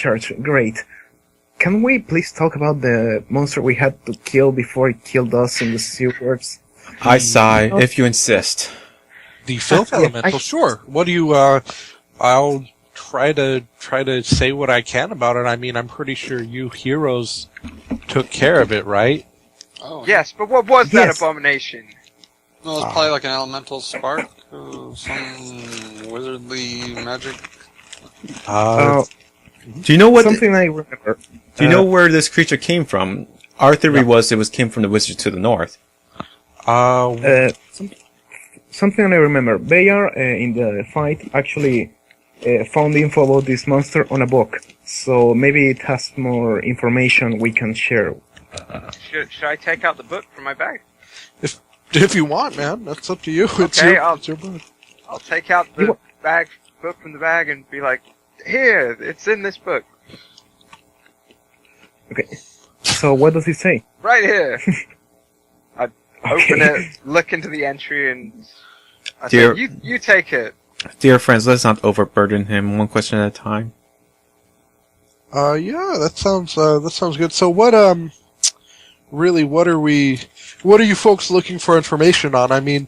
Richard. Great. Can we please talk about the monster we had to kill before it killed us in the sewers? I sigh, if you insist. The filth elemental, sure. What do you? I'll try to say what I can about it. I mean, I'm pretty sure you heroes took care of it, right? Oh, Yes, but what was that abomination? No, it was probably like an elemental spark, some wizardly magic. Do you know what? Something I remember. Do you know where this creature came from? Our theory was it came from the wizard to the north. Something I remember. Bayar, in the fight, actually found info about this monster on a book. So maybe it has more information we can share. Should I take out the book from my bag? If you want, man, that's up to you. Okay, it's your book. I'll take out the book from the bag and be like, here, it's in this book. Okay. So what does it say? Right here. I open it, look into the entry, and I say, you take it. Dear friends, let's not overburden him. One question at a time. Yeah, that sounds good. So what are you folks looking for information on? I mean,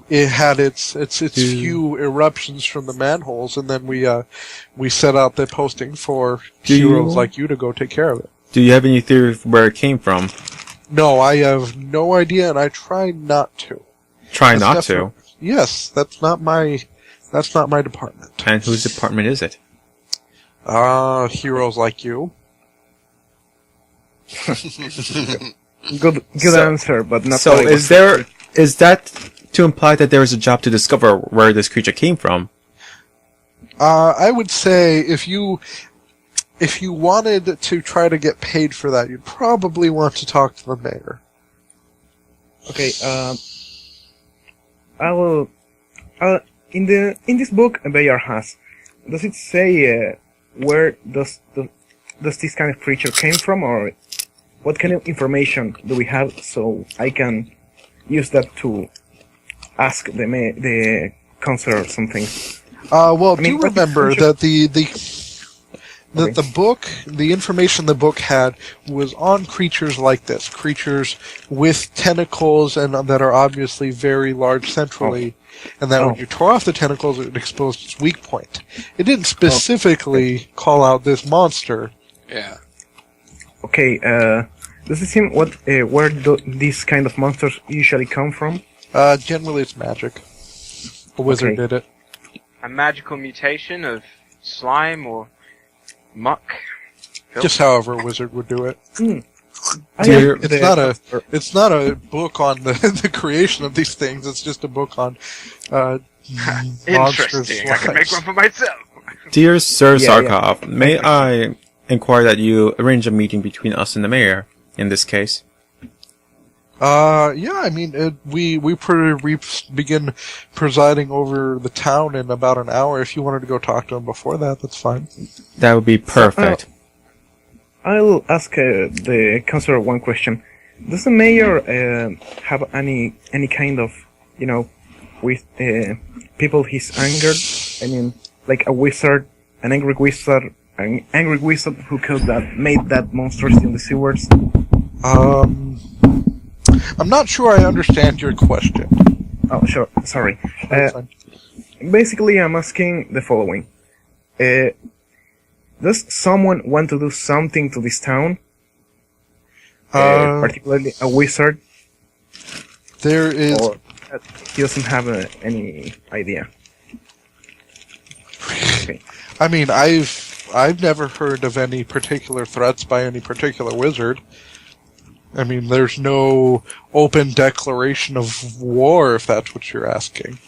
it had its few eruptions from the manholes, and then we set out the posting for heroes like you to go take care of it. Do you have any theory of where it came from? No, I have no idea, and I try not to. Try not to? Yes, that's not my department. And whose department is it? Heroes like you. Good answer, but not. So is that to imply that there is a job to discover where this creature came from? I would say if you wanted to try to get paid for that, you'd probably want to talk to the mayor. Okay. I will. In this book, Bayar has. Does it say where does this kind of creature came from, or what kind of information do we have so I can use that to ask the counselor something? Do remember that the book, the information the book had was on creatures like this, creatures with tentacles and that are obviously very large centrally, and that when you tore off the tentacles, it exposed its weak point. It didn't specifically call out this monster. Yeah. Okay. Does it seem where these kind of monsters usually come from? Generally, it's magic. A wizard did it. A magical mutation of slime or muck. Just however a wizard would do it. It's not a book on the creation of these things. It's just a book on interesting. I can make one for myself. Dear Sir Zarkov, may I inquire that you arrange a meeting between us and the mayor in this case? Yeah, I mean, we begin presiding over the town in about an hour. If you wanted to go talk to him before that, that's fine. That would be perfect. I'll ask the counselor one question. Does the mayor have any kind of, with people he's angered? I mean, like a wizard, an angry wizard who made that monsters in the sewers? I'm not sure I understand your question. Oh, sure. Sorry. Basically, I'm asking the following. Does someone want to do something to this town? Particularly a wizard? There is... Or he doesn't have any idea? Okay. I mean, I've never heard of any particular threats by any particular wizard. I mean, there's no open declaration of war, if that's what you're asking.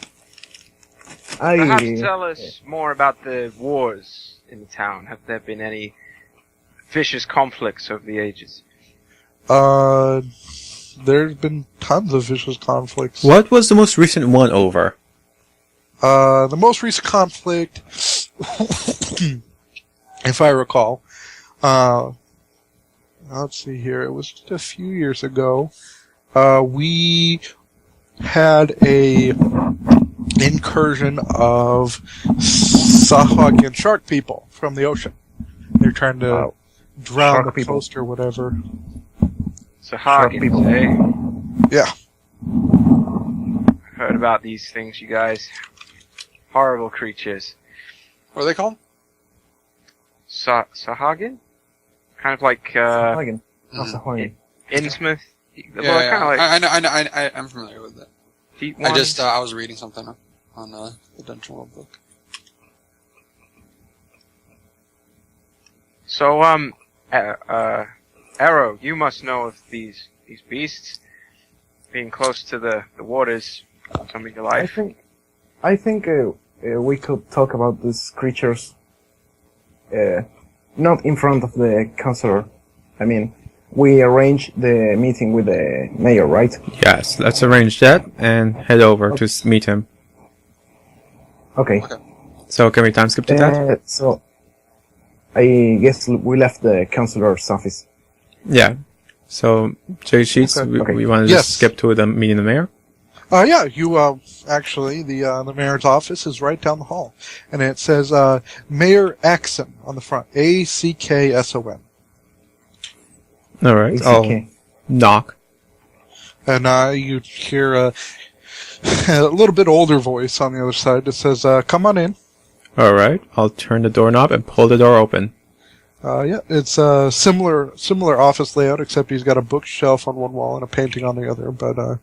Perhaps tell us more about the wars in the town. Have there been any vicious conflicts over the ages? There's been tons of vicious conflicts. What was the most recent one over? The most recent conflict, if I recall, let's see here, it was just a few years ago. We had a incursion of Sahagin shark people from the ocean. They're trying to drown Shark the people. coast or whatever. So Hagen, eh? Yeah. Heard about these things, you guys. Horrible creatures. What are they called? Sahagin? Kind of like, Hagen. Mm. Sahagin. Innsmouth? Well, Yeah, kind of like I'm familiar with it. deep I ones. just, I was reading something on the Dungeon World book. So, Arrow, you must know of these beasts. Being close to the waters, something to life. I think we could talk about these creatures, not in front of the counselor. I mean, we arranged the meeting with the mayor, right? Yes, let's arrange that and head over to meet him. Okay. So can we time skip to that? So, I guess we left the counselor's office. Yeah. So, J Sheets, Okay. we want to Yes. just skip to the meeting the mayor? Yeah, you, actually, the mayor's office is right down the hall. And it says, Mayor Axon on the front. Akson. Alright, I'll knock. And, you hear a little bit older voice on the other side that says, come on in. Alright, I'll turn the doorknob and pull the door open. Yeah, it's a similar office layout, except he's got a bookshelf on one wall and a painting on the other, but,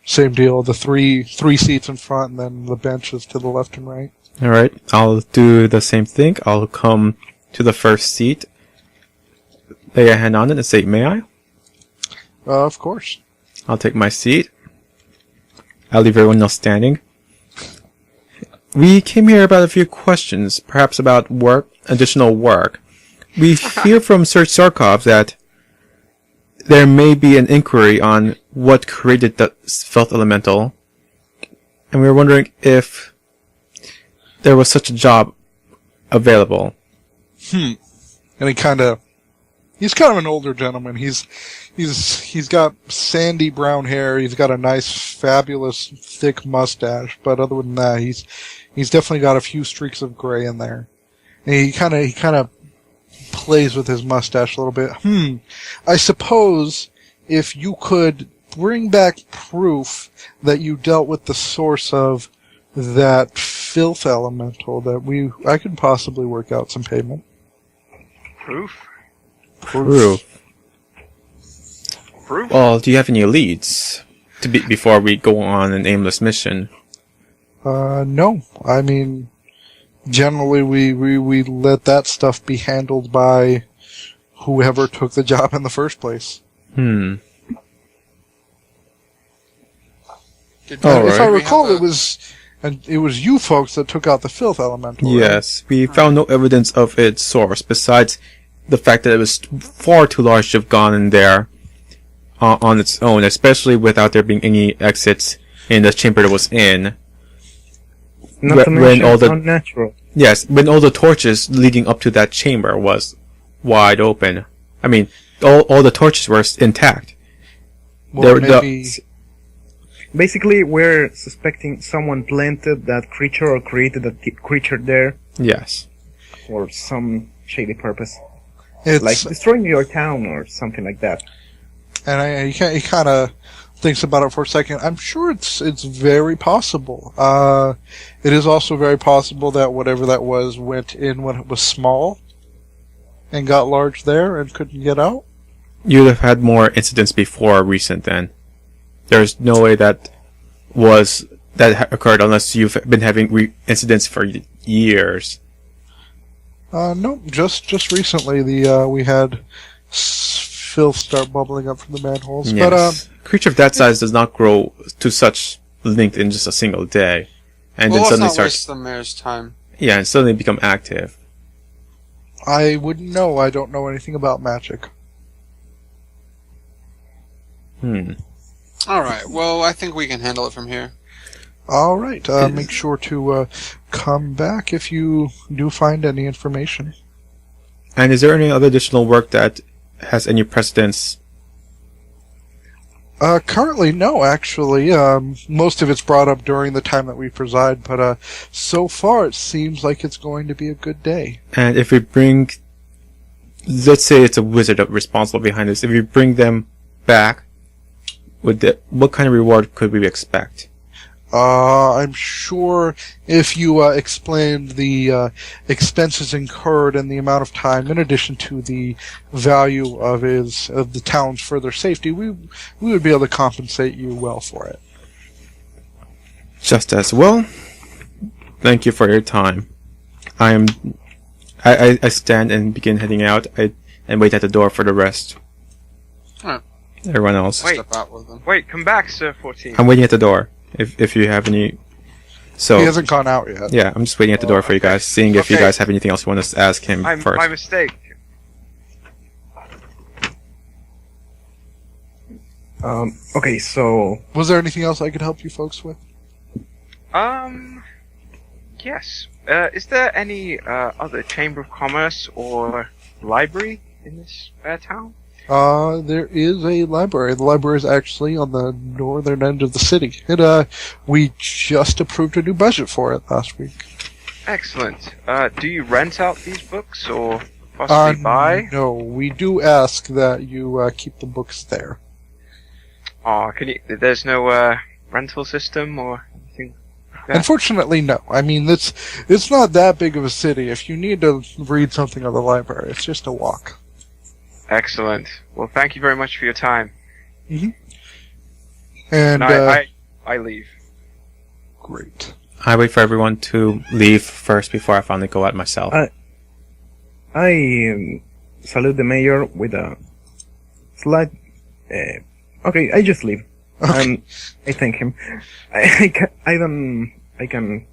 same deal, the three seats in front and then the benches to the left and right. Alright, I'll do the same thing. I'll come to the first seat, lay a hand on it and say, may I? Of course. I'll take my seat. I'll leave everyone else standing. We came here about a few questions, perhaps about additional work. We hear from Sir Sarkov that there may be an inquiry on what created the Filth Elemental, and we were wondering if there was such a job available. And he's kind of an older gentleman. He's got sandy brown hair. He's got a nice, fabulous, thick mustache. But other than that, he's definitely got a few streaks of gray in there. And he kind of plays with his mustache a little bit. I suppose if you could bring back proof that you dealt with the source of that filth elemental, that I could possibly work out some payment. Proof? Proof. Proof? Well, do you have any leads before we go on an aimless mission? No. I mean, generally we let that stuff be handled by whoever took the job in the first place. Alright. If I recall, it was you folks that took out the filth elemental. Right? Yes, we found no evidence of its source, besides the fact that it was far too large to have gone in there on its own, especially without there being any exits in the chamber it was in. Not to mention it's unnatural. Yes, when all the torches leading up to that chamber was wide open. I mean, all the torches were intact. Well, maybe... Basically, we're suspecting someone planted that creature or created that creature there Yes. for some shady purpose. It's, Like destroying your town or something like that. And he kind of thinks about it for a second. I'm sure it's very possible. It is also very possible that whatever that was went in when it was small and got large there and couldn't get out. You'd have had more incidents before recent then. There's no way that occurred unless you've been having incidents for years. No, just recently we had filth start bubbling up from the manholes. Yes. But creature of that size does not grow to such length in just a single day, and then let's suddenly not starts. waste the mayor's time. Yeah, and suddenly become active. I wouldn't know. I don't know anything about magic. Alright, well, I think we can handle it from here. All right. Make sure to come back if you do find any information. And is there any other additional work that has any precedence? Currently, no, actually. Most of it's brought up during the time that we preside, but so far it seems like it's going to be a good day. And if we bring, let's say it's a wizard responsible behind this, if we bring them back, what kind of reward could we expect? I'm sure if you explained the expenses incurred and the amount of time, in addition to the value of the town's further safety, we would be able to compensate you well for it. Just as well. Thank you for your time. I stand and begin heading out. And wait at the door for the rest. Alright. Everyone else. Wait. Step out with them. Wait, come back, Sir 14. I'm waiting at the door. If you have any. So He hasn't gone out yet. yeah, I'm just waiting at the door for you guys, seeing if you Okay. guys have anything else you want us to ask him first. My mistake. Okay, so Was there anything else I could help you folks with? Yes. Is there any other Chamber of Commerce or library in this town? There is a library. The library is actually on the northern end of the city. We just approved a new budget for it last week. Excellent. Do you rent out these books or possibly buy? No, we do ask that you keep the books there. Oh, there's no rental system or anything like that? Unfortunately, no. I mean, it's not that big of a city. If you need to read something at the library, it's just a walk. Excellent. Well, thank you very much for your time. And I leave. great. I wait for everyone to leave first before I finally go out myself. I salute the mayor with a slight. Okay, I just leave. Okay. I thank him. I can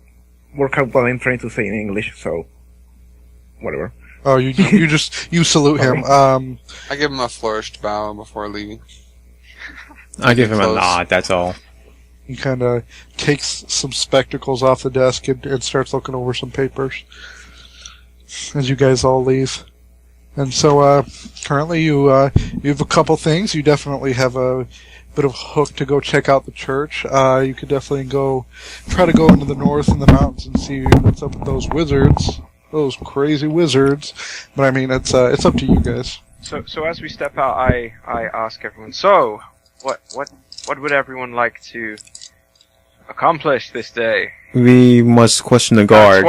work out what I'm trying to say in English. So, whatever. Oh, you salute him. I give him a flourished bow before leaving. I give him a Close. nod, that's all. He kind of takes some spectacles off the desk and starts looking over some papers as you guys all leave. And so, currently you have a couple things. You definitely have a bit of hook to go check out the church. You could definitely try to go into the north in the mountains and see what's up with those wizards. Those crazy wizards. But I mean, it's up to you guys. So as we step out, I ask everyone. So, what would everyone like to accomplish this day? We must question the guards.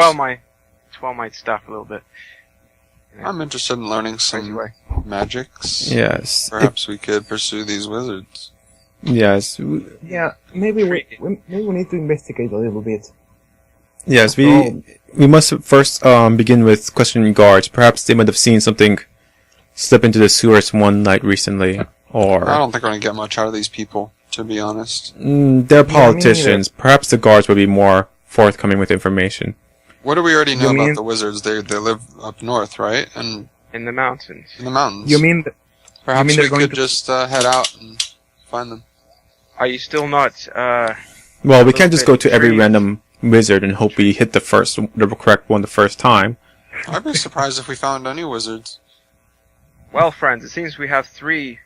Swell my staff a little bit. I'm interested in learning some magics. Yes. Perhaps we could pursue these wizards. Yes. Yeah, maybe we need to investigate a little bit. Yes, we must first begin with questioning guards. Perhaps they might have seen something slip into the sewers one night recently, or I don't think we're going to get much out of these people, to be honest. They're politicians. Perhaps the guards would be more forthcoming with information. What do we already know You mean- about the wizards? They live up north, right? And In the mountains. in the mountains. You mean Perhaps they're we going could to- just head out and find them. Are you still not? Well, we can't just go to every Intrigued. random wizard and hope we hit the correct one the first time. I'd be surprised if we found any wizards. Well, friends, it seems we have three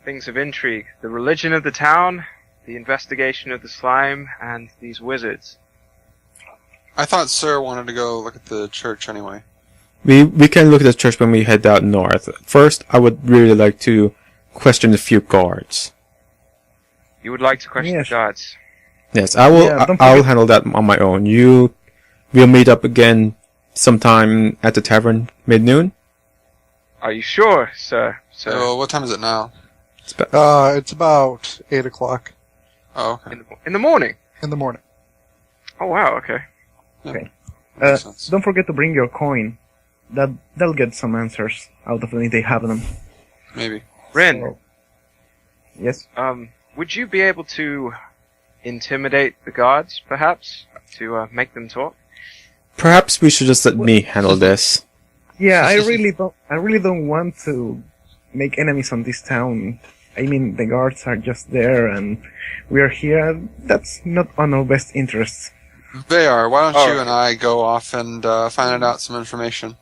things of intrigue: the religion of the town, the investigation of the slime, and these wizards. I thought Sir wanted to go look at the church anyway. We can look at the church when we head out north. First, I would really like to question a few guards. You would like to question Yes. the gods? Yes, I will. Yeah, don't I'll forget- handle that on my own. We'll meet up again sometime at the tavern mid-noon. Are you sure, sir? So, what time is it now? It's about 8 o'clock Oh, okay. In the morning. in the morning. Oh wow. Okay. Makes sense. don't forget to bring your coin. They'll get some answers out of it if they have them. Maybe. Rin, So- Yes. would you be able to intimidate the gods, perhaps, to make them talk? Perhaps we should just let me handle this. Yeah, I really don't want to make enemies on this town. I mean, the guards are just there, and we are here. That's not on our best interests. They are. Why don't Oh. you and I go off and find out some information?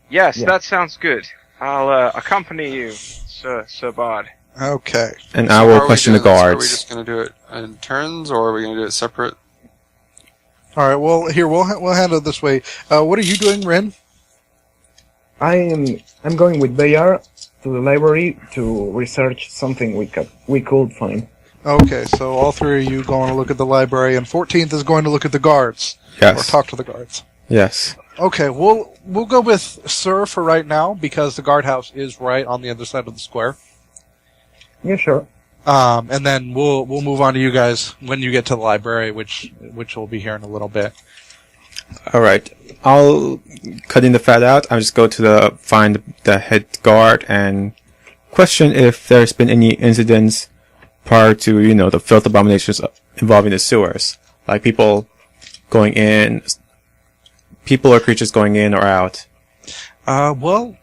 Yes, Yeah. that sounds good. I'll accompany you, Sir Bard. Okay. And So I how will are we question the doing this? Are we guards. just going to do it in turns, or are we going to do it separate? All right. Well, here we'll handle it this way. What are you doing, Ren? I'm going with Bayar to the library to research something we could find. Okay, so all three of you going to look at the library, and 14th is going to look at the guards or Yes. talk to the guards. Yes. Okay, we'll go with Sir for right now because the guardhouse is right on the other side of the square. Yeah, sure. And then we'll move on to you guys when you get to the library, which will be here in a little bit. All right. I'll cutting the fat out. I'll just go to find the head guard and question if there's been any incidents prior to, the filth abominations involving the sewers. Like people going in, people or creatures going in or out. Well,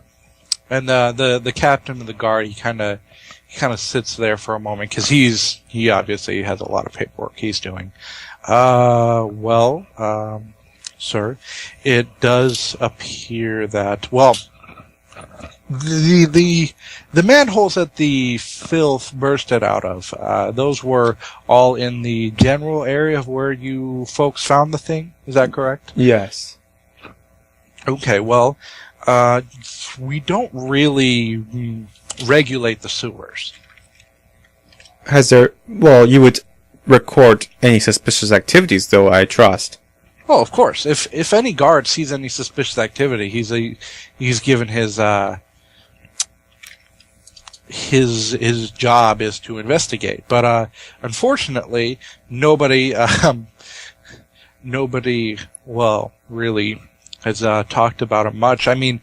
and the captain of the guard, he kind of sits there for a moment because he obviously has a lot of paperwork he's doing. Sir, it does appear that, well, the manholes that the filth bursted out of, those were all in the general area of where you folks found the thing. Is that correct? Yes. Okay, well, we don't really regulate the sewers. You would record any suspicious activities, though, I trust. Oh, of course. If any guard sees any suspicious activity, he's given his job is to investigate. But unfortunately, nobody really has talked about it much. I mean,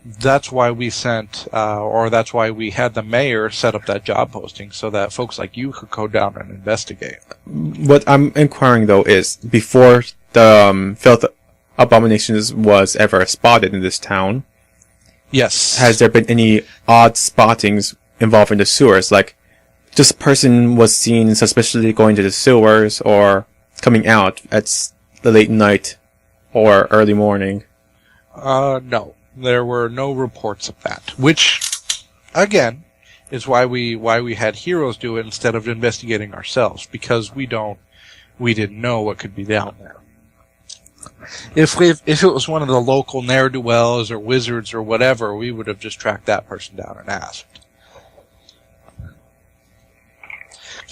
that's why we that's why we had the mayor set up that job posting so that folks like you could go down and investigate. What I'm inquiring, though, is before the filth abominations was ever spotted in this town, Yes. has there been any odd spottings involving the sewers? Like, just a person was seen suspiciously going to the sewers or coming out at the late night or early morning? No. There were no reports of that. Which, again, is why we had heroes do it instead of investigating ourselves, because we didn't know what could be down there. If it was one of the local ne'er-do-wells or wizards or whatever, we would have just tracked that person down and asked.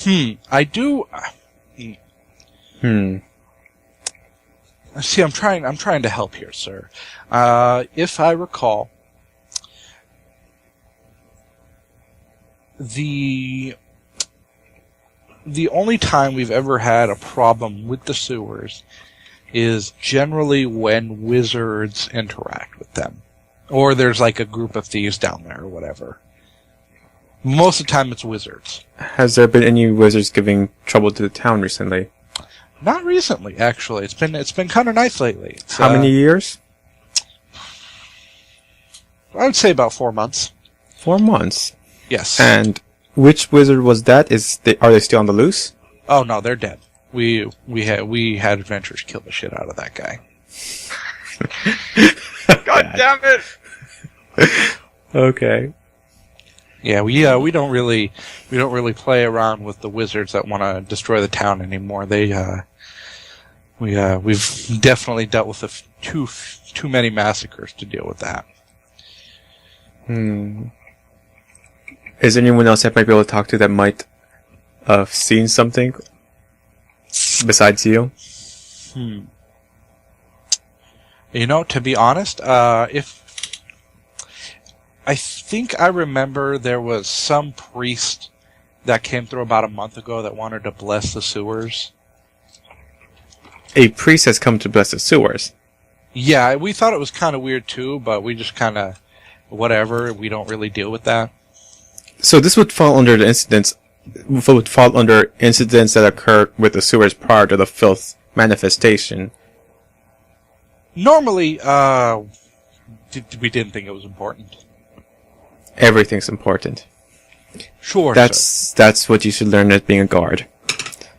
I do. See, I'm trying to help here, sir. If I recall, the only time we've ever had a problem with the sewers is generally when wizards interact with them. Or there's like a group of thieves down there or whatever. Most of the time it's wizards. Has there been any wizards giving trouble to the town recently? Not recently, actually. It's been kind of nice lately. How many years? I would say about 4 months. 4 months. Yes. And which wizard was that? Are they still on the loose? Oh no, they're dead. We had adventurers kill the shit out of that guy. God damn it! Okay. Yeah, we don't really play around with the wizards that want to destroy the town anymore. We've definitely dealt with too many massacres to deal with that. Is there anyone else I might be able to talk to that might have seen something besides you? You know, to be honest, if I think I remember there was some priest that came through about a month ago that wanted to bless the sewers. A priest has come to bless the sewers. Yeah, we thought it was kind of weird too, but we just kind of, whatever, we don't really deal with that. So this would fall under incidents that occurred with the sewers prior to the filth manifestation. Normally, we didn't think it was important. Everything's important. Sure, That's what you should learn as being a guard.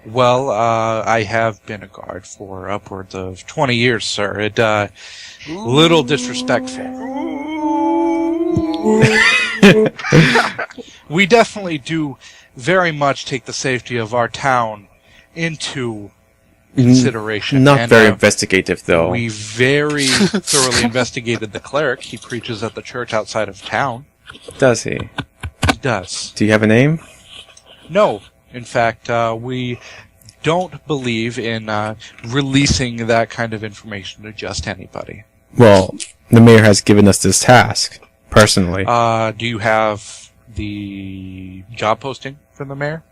Well, I have been a guard for upwards of 20 years, sir. Little disrespectful. We definitely do very much take the safety of our town into consideration. Not And, very investigative, though. We very thoroughly investigated the cleric. He preaches at the church outside of town. Does he? He does. Do you have a name? No. In fact, we don't believe in releasing that kind of information to just anybody. Well, the mayor has given us this task, personally. Do you have the job posting from the mayor?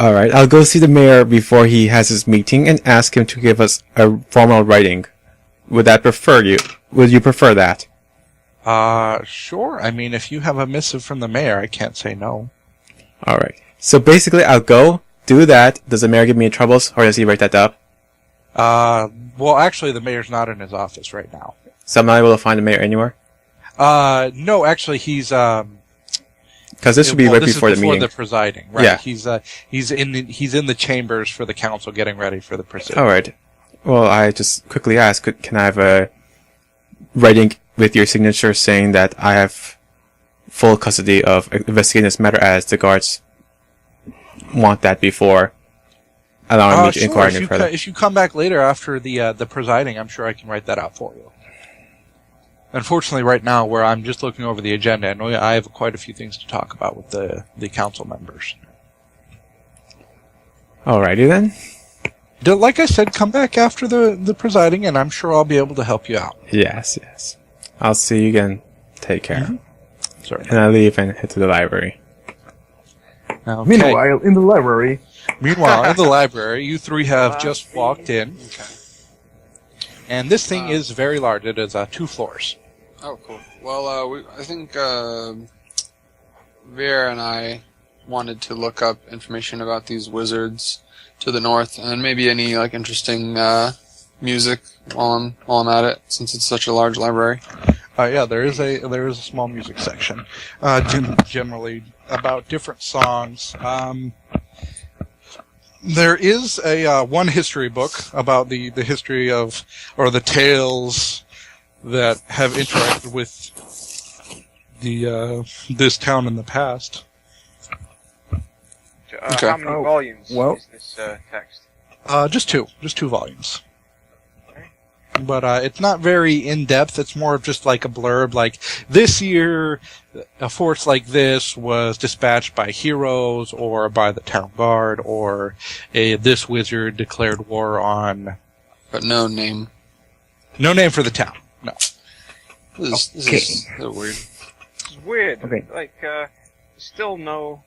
Alright, I'll go see the mayor before he has his meeting and ask him to give us a formal writing. Would you prefer that? Sure. I mean, if you have a missive from the mayor, I can't say no. Alright. So basically, I'll go, do that. Does the mayor give me troubles, or does he write that up? Well, actually, the mayor's not in his office right now. So I'm not able to find the mayor anywhere? No, actually, he's, Because this should be right before the meeting. Before the presiding, right? Yeah. He's in the chambers for the council getting ready for the proceeding. Alright. Well, I just quickly ask, can I have a writing with your signature saying that I have full custody of investigating this matter, as the guards want that before allowing me to inquire any further? If you come back later after the presiding, I'm sure I can write that out for you. Unfortunately, right now, where I'm just looking over the agenda, and I have quite a few things to talk about with the council members. Alrighty then. Like I said, come back after the presiding, and I'm sure I'll be able to help you out. Yes. I'll see you again. Take care. Mm-hmm. Sorry. And I leave and head to the library. Okay. Meanwhile, in the library. Meanwhile, in the library, you three have just walked in. Okay. And this thing is very large. It is 2 floors. Oh, cool. Well, I think Vera and I wanted to look up information about these wizards to the north, and maybe any interesting music while I'm at it, since it's such a large library. Yeah, there is a small music section, generally about different songs. There is a one history book about the history of, or the tales that have interacted with this town in the past. Okay. How many volumes is this text? Just two volumes. But it's not very in-depth. It's more of just like a blurb, like, this year, a force like this was dispatched by heroes, or by the town guard, or this wizard declared war on... But no name. No name for the town, no. This is a little weird. It's weird. Okay. Still no...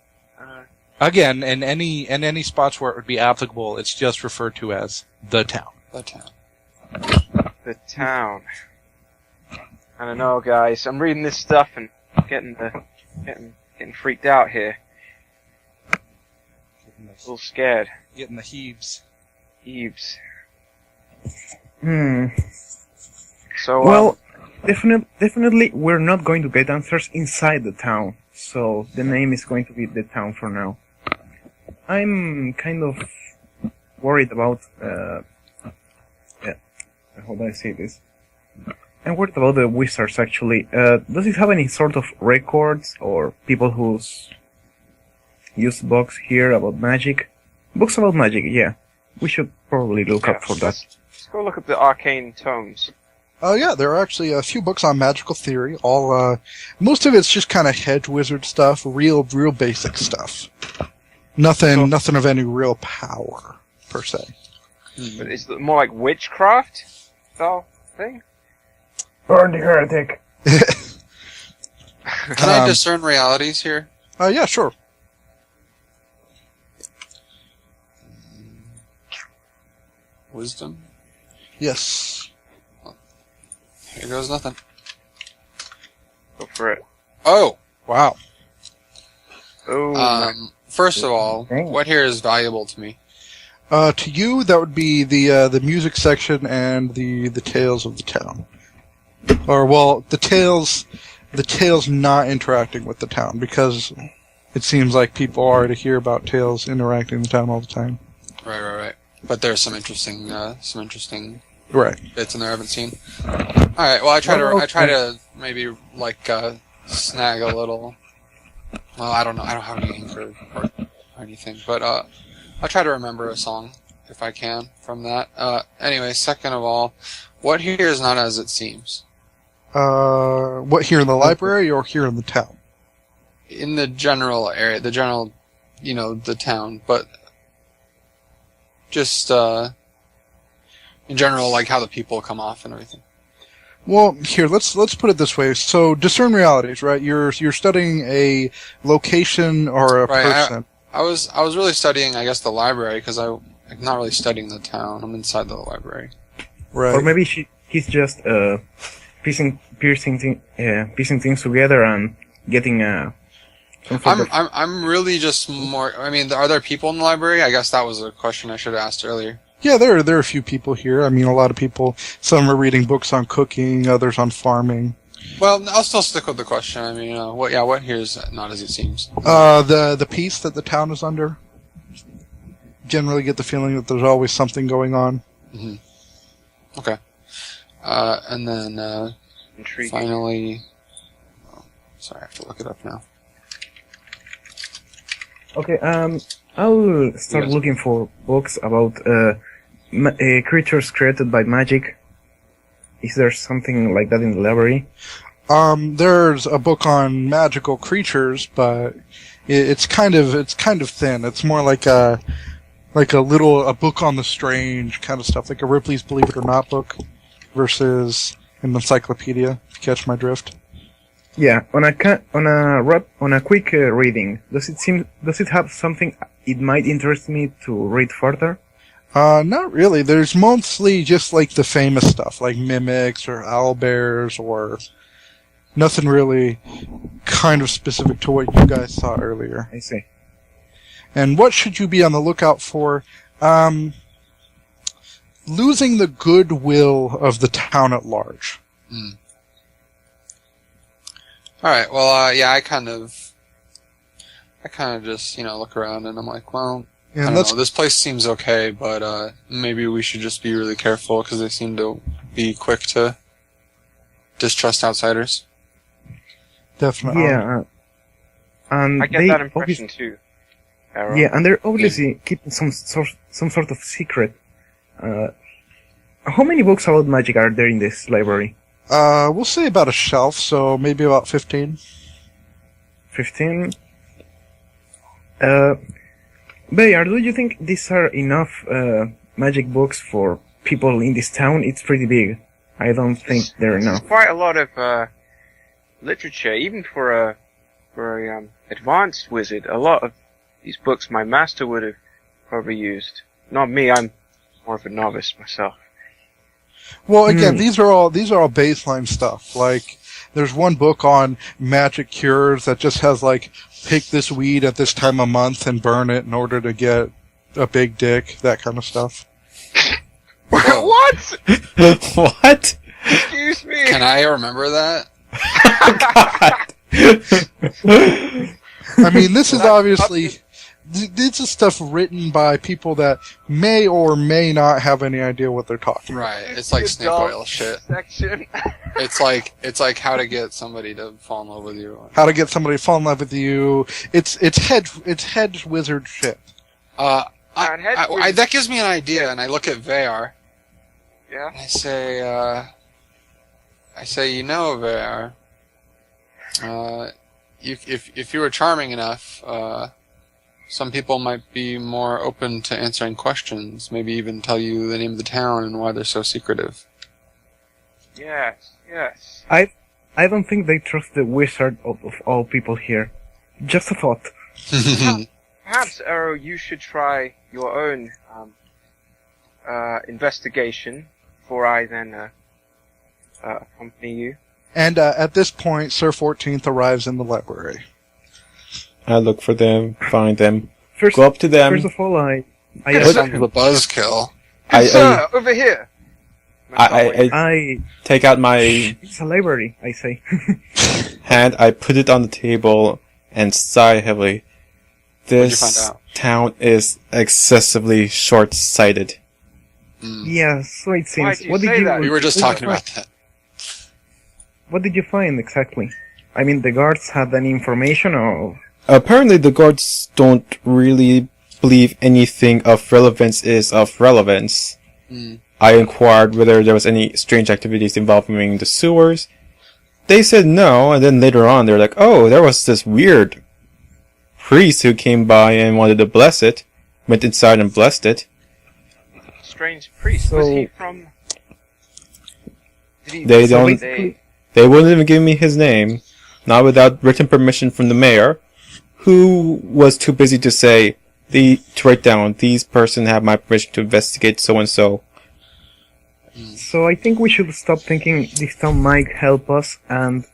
Again, in any spots where it would be applicable, it's just referred to as the town. The town. The town. I don't know, guys. I'm reading this stuff and getting freaked out here. A little scared. Getting the heaves. Eves. So, well, definitely we're not going to get answers inside the town. So the name is going to be the town for now. I'm kind of worried about, how do I say this? I'm worried about the wizards, actually. Does it have any sort of records or people who's used books here about magic? Books about magic, yeah. We should probably look up for that. Let's go look at the arcane tomes. Yeah, there are actually a few books on magical theory. Most of it's just kind of hedge wizard stuff, real basic stuff. Nothing of any real power, per se. But is it more like witchcraft style thing? Burn the heretic! Can I discern realities here? Yeah, sure. Wisdom? Yes. Here goes nothing. Go for it. Oh! Wow. Oh. First of all, Dang. what here is valuable to me? To you, that would be the music section and the tales of the town. Or, well, the tales not interacting with the town, because it seems like people already hear about tales interacting in the town all the time. Right. But there's some interesting Right. bits in there I haven't seen. All right. Well, I try to maybe like snag a little. Well, I don't know. I don't have any anchor or anything, but I'll try to remember a song if I can from that. Anyway, second of all, what here is not as it seems. What, here in the library or here in the town? In the general area, the town, but just in general, like how the people come off and everything. Well, here, let's put it this way. So, discern realities, right? You're studying a location or a person. I was really studying, I guess, the library, because I'm not really studying the town. I'm inside the library. Right. Or maybe he's just piecing things together and getting some sort of... I'm really just more. I mean, are there people in the library? I guess that was a question I should have asked earlier. Yeah, there are a few people here. I mean, a lot of people. Some are reading books on cooking, others on farming. Well, I'll still stick with the question. I mean, what here is not as it seems. The peace that the town is under. Generally, get the feeling that there's always something going on. Mm-hmm. Okay. And then finally, sorry, I have to look it up now. Okay, I'll start looking for books about creatures created by magic. Is there something like that in the library? There's a book on magical creatures, but it's kind of thin. It's more like a book on the strange kind of stuff, like a Ripley's Believe It or Not book versus an encyclopedia. If you catch my drift. Yeah, on a quick reading, does it have something it might interest me to read further? Not really. There's mostly just like the famous stuff, like mimics or owlbears, or nothing really kind of specific to what you guys saw earlier. I see. And what should you be on the lookout for? Losing the goodwill of the town at large. Mm. All right. Well, yeah, I kind of just look around and I'm like, well, I don't know. This place seems okay, but maybe we should just be really careful because they seem to be quick to distrust outsiders. Definitely. Yeah. And I get that impression too. Arrow. Yeah, and they're obviously keeping some sort of secret. How many books about magic are there in this library? We'll say about a shelf, so maybe about 15. 15? Bayard, do you think these are enough magic books for people in this town? It's pretty big. I don't think they're enough. There's quite a lot of literature, even for a advanced wizard. A lot of these books my master would have probably used. Not me. I'm more of a novice myself. Well, again, these are all baseline stuff. Like, there's one book on magic cures that just has like, pick this weed at this time of month and burn it in order to get a big dick, that kind of stuff. What? What? Excuse me. Can I remember that? I mean, this is obviously... This is stuff written by people that may or may not have any idea what they're talking about. Right. It's like snake oil shit. Section. It's like how to get somebody to fall in love with you. How to get somebody to fall in love with you. It's hedge wizard shit. That gives me an idea, and I look at Vayar. Yeah. And I say, Vayar, if you were charming enough, some people might be more open to answering questions, maybe even tell you the name of the town and why they're so secretive. Yes. I don't think they trust the wizard of all people here. Just a thought. Perhaps, Arrow, you should try your own investigation before I then accompany you. And at this point, Sir 14th arrives in the library. I look for them, find them, First, go up to them. First of all, I That sounds like a buzzkill. Sir, over here. I take out my It's a library, I say. hand, I put it on the table, and sigh heavily. What'd you find This out? town is excessively short-sighted. Yeah, so it seems. Why'd you say that? We were just what did talking you about find? that. What did you find exactly? I mean, the guards had any information, or Apparently, the guards don't really believe anything of relevance is of relevance. I inquired whether there was any strange activities involving the sewers. They said no, and then later on they're like, oh, there was this weird priest who came by and wanted to bless it. Went inside and blessed it. Strange priest. So- Was he from? Did he? They so don't- basically, They wouldn't even give me his name, not without written permission from the mayor, who was too busy to say, to write down, these person have my permission to investigate so and so. so I think we should stop thinking this town might help us and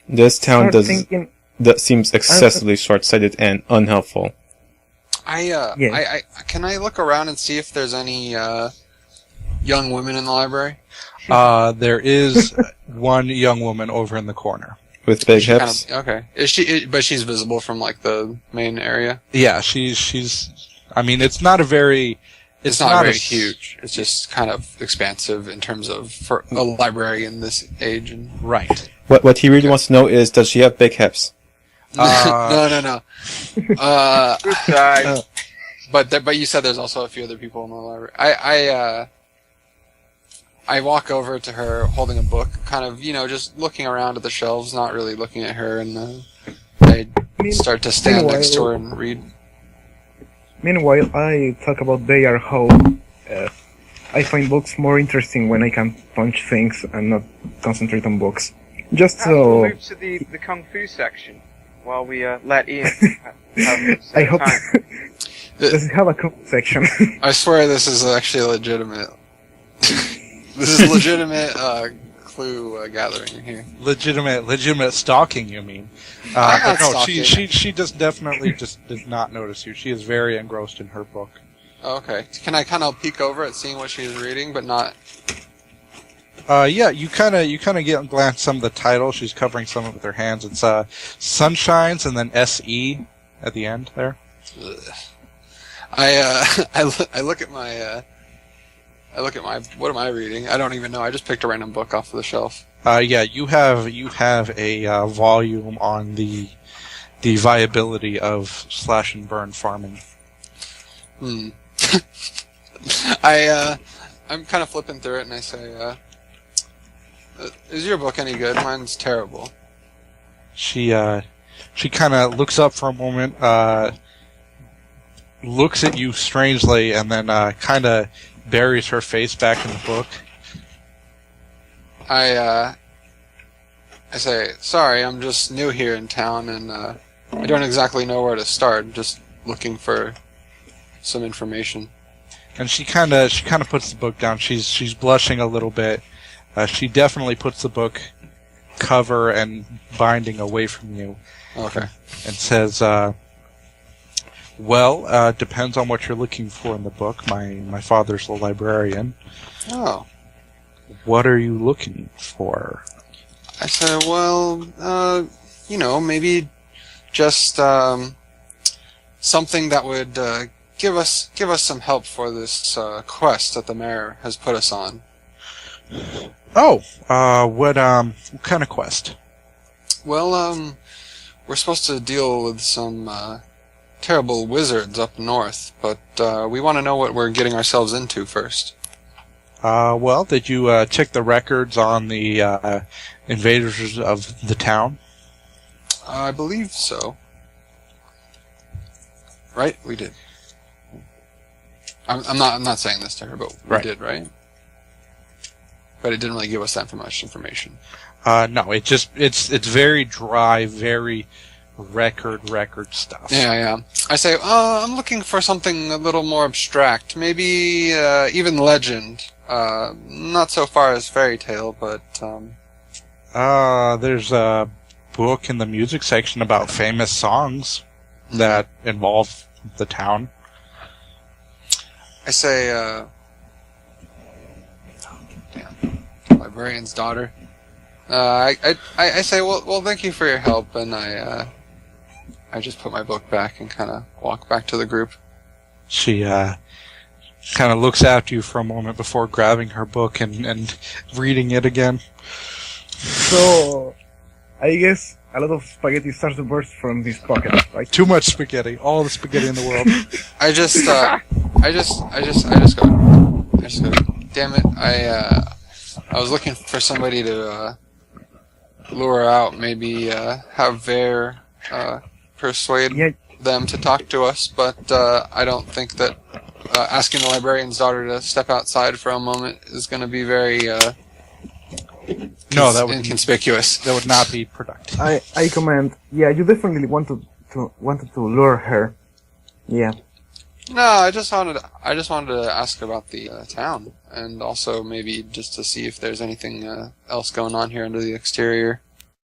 This town start thinking. that seems excessively short-sighted and unhelpful. Yeah. Can I look around and see if there's any young women in the library? There is one young woman over in the corner. With big She hips. okay. Is she? But she's visible from like the main area. Yeah, she's. I mean, it's not a very. It's not very a- huge. It's just kind of expansive in terms of for a library in this age. And Right. What he really wants to know is, does she have big hips? no. Good side. But you said there's also a few other people in the library. I walk over to her holding a book, kind of, just looking around at the shelves, not really looking at her, and I start to stand next to her and read. Meanwhile, I talk about how I find books more interesting when I can punch things and not concentrate on books. Just Perhaps we'll so move to the kung fu section while we let Ian have I hope. time. Does it have a cool section? I swear this is actually legitimate. This is legitimate clue gathering here. Legitimate stalking, you mean? I'm not But no, stalking. she just definitely just did not notice you. She is very engrossed in her book. Okay. Can I kind of peek over at seeing what she's reading, but not... Yeah, you kind of glance some of the titles. She's covering some of it with her hands. It's Sunshines and then SE at the end there. Ugh. I look at my what am I reading? I don't even know. I just picked a random book off of the shelf. Yeah, you have a volume on the viability of slash and burn farming. I'm kind of flipping through it and I say, is your book any good? Mine's terrible. She kind of looks up for a moment, looks at you strangely, and then kind of buries her face back in the book. I say, sorry, I'm just new here in town and I don't exactly know where to start. I'm just looking for some information. And she kind of puts the book down. She's blushing a little bit. She definitely puts the book cover and binding away from you. Okay. And says, depends on what you're looking for in the book. My father's a librarian. Oh. What are you looking for? I said, well, maybe just something that would give us some help for this quest that the mayor has put us on. Oh, what kind of quest? Well, we're supposed to deal with some terrible wizards up north, but we want to know what we're getting ourselves into first. Did you check the records on the invaders of the town? I believe so. Right? We did. I'm not saying this to her, but we Right. did, right? But it didn't really give us that much information. No, it's very dry, very record stuff. Yeah. I say, I'm looking for something a little more abstract. Maybe even legend. Not so far as fairy tale, but... There's a book in the music section about famous songs that involve the town. I say, librarian's daughter. I say, well, thank you for your help, and I just put my book back and kind of walk back to the group. She kind of looks after you for a moment before grabbing her book and reading it again. So, I guess a lot of spaghetti starts to burst from his pocket, right? Too much spaghetti. All the spaghetti in the world. I just go. Damn it! I was looking for somebody to lure her out. Maybe have Ver persuade them to talk to us. But I don't think that asking the librarian's daughter to step outside for a moment is going to be very no, that would inconspicuous. That would not be productive. I comment. Yeah, you definitely wanted to lure her. Yeah. No, I just wanted to ask about the town, and also maybe just to see if there's anything else going on here under the exterior.